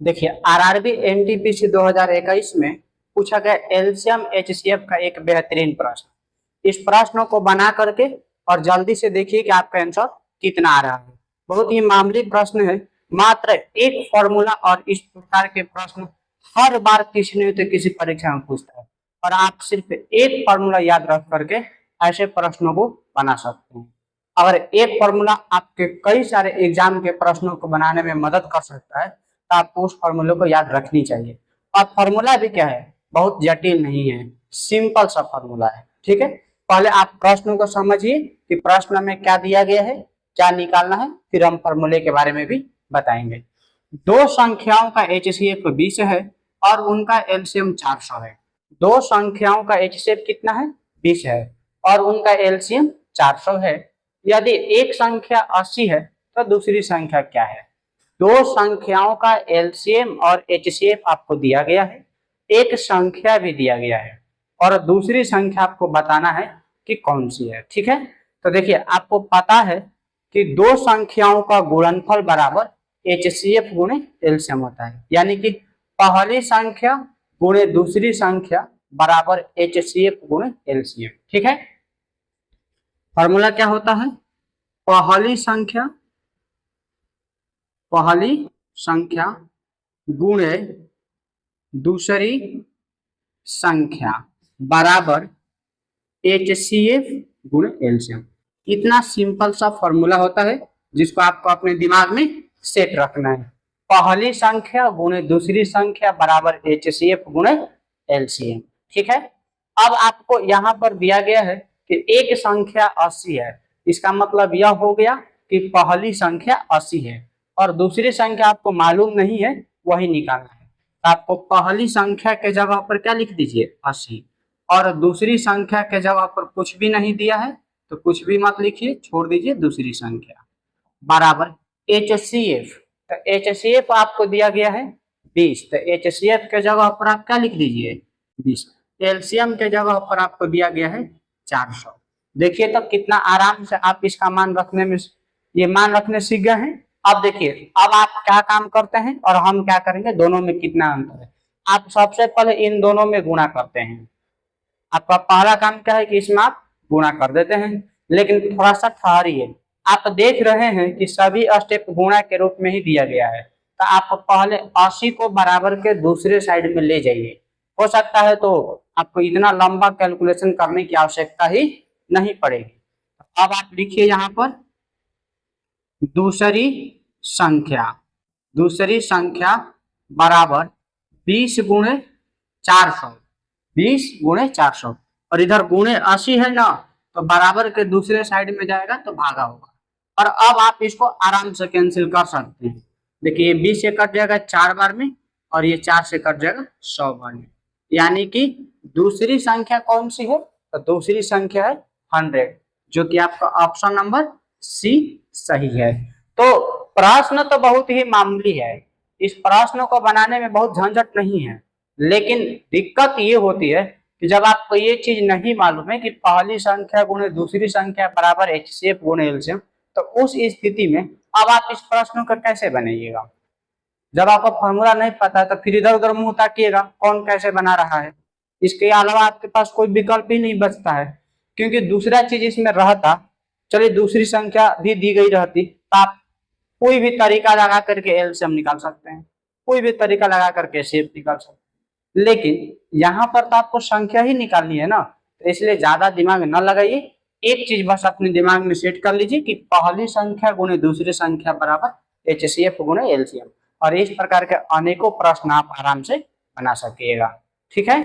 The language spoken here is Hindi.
देखिए आरआरबी एनटीपीसी 2021 में पूछा गया एलसीएम एचसीएफ का एक बेहतरीन प्रश्न। इस प्रश्न को बना करके और जल्दी से देखिए कि आपका आंसर कितना आ रहा है। बहुत ही मामूली प्रश्न है, मात्र एक फॉर्मूला, और इस प्रकार के प्रश्न हर बार किसी न किसी परीक्षा में पूछता है और आप सिर्फ एक फॉर्मूला याद रख करके ऐसे प्रश्नों को बना सकते हैं। अगर एक फॉर्मूला आपके कई सारे एग्जाम के प्रश्नों को बनाने में मदद कर सकता है तो आपको उस फॉर्मूले को याद रखनी चाहिए। और फॉर्मूला भी क्या है, बहुत जटिल नहीं है, सिंपल सा फॉर्मूला है। ठीक है, पहले आप प्रश्न को समझिए कि प्रश्न में क्या दिया गया है, क्या निकालना है, फिर हम फॉर्मूले के बारे में भी बताएंगे। दो संख्याओं का एचसीएफ 20 है और उनका एलसीएम 400 है। दो संख्याओं का एचसीएफ कितना है, 20 है और उनका एलसीएम 400 है। यदि एक संख्या 80 है तो दूसरी संख्या क्या है। दो संख्याओं का एलसीएम और एचसीएफ आपको दिया गया है, एक संख्या भी दिया गया है और दूसरी संख्या आपको बताना है कि कौन सी है। ठीक है, तो देखिए आपको पता है कि दो संख्याओं का गुणनफल बराबर एचसीएफ गुणे एलसीएम होता है, यानी कि पहली संख्या गुणे दूसरी संख्या बराबर एचसीएफ गुणे एलसीएम। ठीक है, फॉर्मूला क्या होता है, पहली संख्या गुणे दूसरी संख्या बराबर एचसीएफ गुणे एलसीएम। इतना सिंपल सा फॉर्मूला होता है जिसको आपको अपने दिमाग में सेट रखना है। पहली संख्या गुणे दूसरी संख्या बराबर एचसीएफ गुणे एलसीएम। ठीक है, अब आपको यहाँ पर दिया गया है कि एक संख्या 80 है, इसका मतलब यह हो गया कि पहली संख्या 80 है और दूसरी संख्या आपको मालूम नहीं है, वही निकालना है। तो आपको पहली संख्या के जगह पर क्या लिख दीजिए, 80, और दूसरी संख्या के जगह पर कुछ भी नहीं दिया है तो कुछ भी मत लिखिए, छोड़ दीजिए दूसरी संख्या, बराबर एचसीएफ। तो एचसीएफ आपको दिया गया है 20, तो एचसीएफ के जगह पर आप क्या लिख दीजिए, 20। एलसीएम के जगह पर आपको दिया गया है 400। देखिए तो कितना आराम से आप इसका मान रखने में, ये मान रखने सीख गए हैं। अब देखिए, अब आप क्या काम करते हैं और हम क्या करेंगे, दोनों में कितना अंतर है। आप सबसे पहले इन दोनों में गुणा करते हैं। आपका पहला काम क्या है कि इसमें आप गुणा कर देते हैं, लेकिन थोड़ा सा ठहरिए। आप देख रहे हैं कि सभी स्टेप गुणा के रूप में ही दिया गया है, तो आप पहले 80 को बराबर के दूसरे साइड में ले जाइए। हो सकता है तो आपको इतना लंबा कैलकुलेशन करने की आवश्यकता ही नहीं पड़ेगी। अब आप लिखिए यहाँ पर दूसरी संख्या बराबर 20 गुणे 400, 20 गुणे 400, और इधर गुणे 80 है ना, तो बराबर के दूसरे साइड में जाएगा तो भागा होगा। और अब आप इसको आराम से कैंसिल कर सकते हैं। देखिए 20 से कट जाएगा 4 बार में और ये 4 से कट जाएगा 100 बार में, यानी कि दूसरी संख्या कौन सी है, तो दूसरी संख्या है 100, जो कि आपका ऑप्शन नंबर सी सही है। तो प्रश्न तो बहुत ही मामूली है, इस प्रश्न को बनाने में बहुत झंझट नहीं है, लेकिन दिक्कत ये होती है कि जब आपको ये चीज नहीं मालूम है कि पहली संख्या गुणे दूसरी संख्या बराबर एचसीएफ गुणे एलसीएम, तो उस स्थिति में अब आप इस प्रश्न को कैसे बनाइएगा। जब आपको फॉर्मूला नहीं पता है तो फिर इधर उधर मुंह ताकिएगा कौन कैसे बना रहा है। इसके अलावा आपके पास कोई विकल्प ही नहीं बचता है, क्योंकि दूसरा चीज इसमें रहता, चलिए दूसरी संख्या भी दी गई रहती तो आप कोई भी तरीका लगा करके एलसीएम निकाल सकते हैं, कोई भी तरीका लगा करके एचसीएफ निकाल सकते हैं, लेकिन यहाँ पर तो आपको संख्या ही निकालनी है ना, तो इसलिए ज्यादा दिमाग न लगाइए। एक चीज बस अपने दिमाग में सेट कर लीजिए कि पहली संख्या गुणे दूसरी संख्या बराबर एचसीएफ गुणे एलसीएम, और इस प्रकार के अनेकों प्रश्न आप आराम से बना सकिएगा। ठीक है।